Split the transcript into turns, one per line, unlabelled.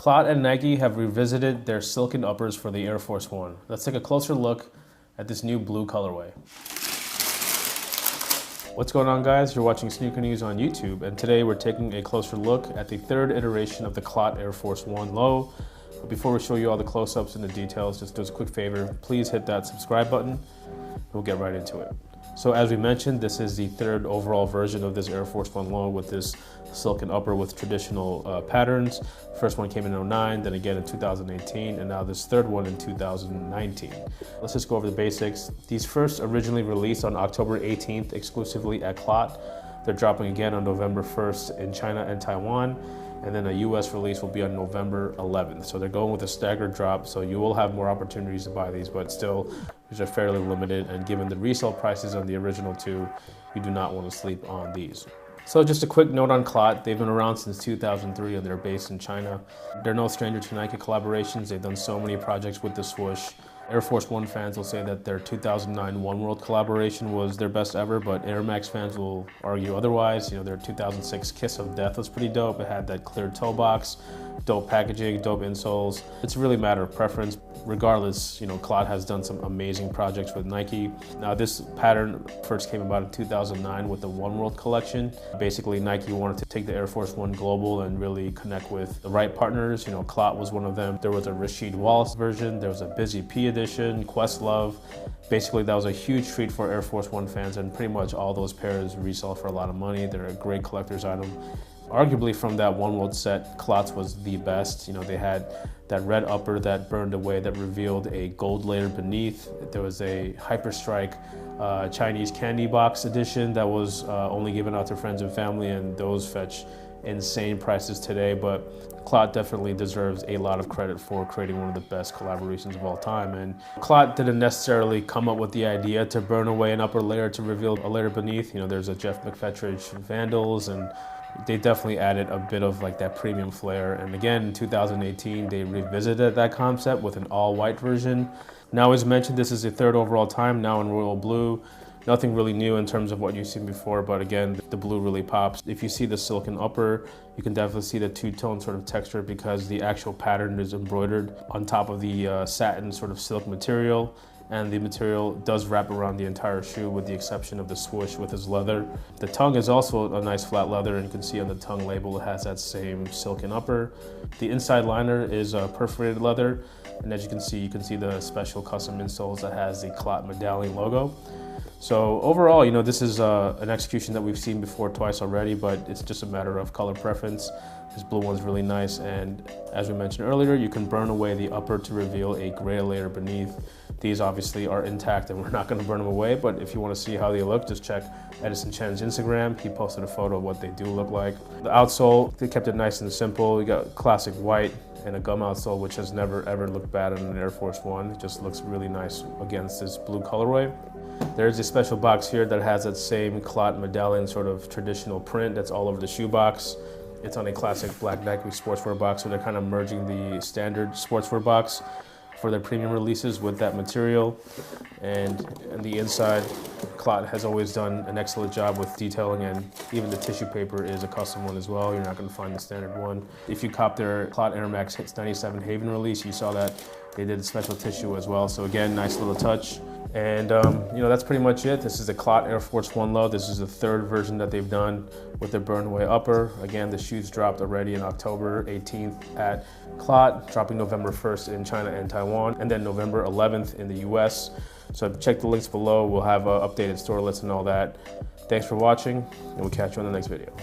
CLOT and Nike have revisited their silken uppers for the Air Force One. Let's take a closer look at this new blue colorway. What's going on, guys? You're watching Sneaker News on YouTube, and today we're taking a closer look at the third iteration of the CLOT Air Force One low. But before we show you all the close-ups and the details, just do us a quick favor, please hit that subscribe button, and we'll get right into it. So as we mentioned, this is the third overall version of this Air Force One low with this silken upper with traditional patterns. First one came in 2009, then again in 2018, and now this third one in 2019. Let's just go over the basics. These first originally released on October 18th exclusively at CLOT. They're dropping again on November 1st in China and Taiwan, and then a US release will be on November 11th. So they're going with a staggered drop, so you will have more opportunities to buy these, but still, these are fairly limited, and given the resale prices on the original two, you do not want to sleep on these. So just a quick note on CLOT. They've been around since 2003 and they're based in China. They're no stranger to Nike collaborations. They've done so many projects with the swoosh. Air Force One fans will say that their 2009 One World collaboration was their best ever, but Air Max fans will argue otherwise. You know, their 2006 Kiss of Death was pretty dope. It had that clear toe box, dope packaging, dope insoles. It's really a matter of preference. Regardless, you know, CLOT has done some amazing projects with Nike. Now, this pattern first came about in 2009 with the One World collection. Basically, Nike wanted to take the Air Force One global and really connect with the right partners. You know, CLOT was one of them. There was a Rasheed Wallace version. There was a Busy P edition, Questlove. Basically, that was a huge treat for Air Force One fans, and pretty much all those pairs resell for a lot of money. They're a great collector's item. Arguably, from that One World set, CLOT's was the best. You know, they had that red upper that burned away that revealed a gold layer beneath. There was a Hyper Strike Chinese candy box edition that was only given out to friends and family, and those fetch insane prices today. But CLOT definitely deserves a lot of credit for creating one of the best collaborations of all time. And CLOT didn't necessarily come up with the idea to burn away an upper layer to reveal a layer beneath. You know, there's a Jeff McFetridge Vandals, and they definitely added a bit of like that premium flair. And again, in 2018, they revisited that concept with an all-white version. Now, as mentioned, this is the third overall time, now in royal blue. Nothing really new in terms of what you've seen before, but again, the blue really pops. If you see the silken upper, you can definitely see the two-tone sort of texture because the actual pattern is embroidered on top of the satin sort of silk material. And the material does wrap around the entire shoe with the exception of the swoosh with its leather. The tongue is also a nice flat leather, and you can see on the tongue label it has that same silken upper. The inside liner is perforated leather, and as you can see the special custom insoles that has the CLOT medallion logo. So overall, you know, this is an execution that we've seen before twice already, but it's just a matter of color preference. This blue one's really nice, and as we mentioned earlier, you can burn away the upper to reveal a gray layer beneath. These obviously are intact and we're not going to burn them away, but if you want to see how they look, just check Edison Chen's Instagram. He posted a photo of what they do look like. The outsole, they kept it nice and simple. You got classic white and a gum outsole, which has never ever looked bad on an Air Force One. It just looks really nice against this blue colorway. There's a special box here that has that same CLOT medallion sort of traditional print that's all over the shoe box. It's on a classic black Nike sportswear box, so they're kind of merging the standard sportswear box for their premium releases with that material. And the inside, CLOT has always done an excellent job with detailing, and even the tissue paper is a custom one as well. You're not going to find the standard one. If you cop their CLOT Air Max Hits 97 Haven release, you saw that they did a special tissue as well. So again, nice little touch. And you know, that's pretty much it. This is the CLOT Air Force One low. This is the third version that they've done with their burn away upper. Again, the shoes dropped already on October 18th at CLOT, dropping November 1st in China and Taiwan, and then November 11th in the US. So check the links below. We'll have updated store lists and all that. Thanks for watching, and we'll catch you on the next video.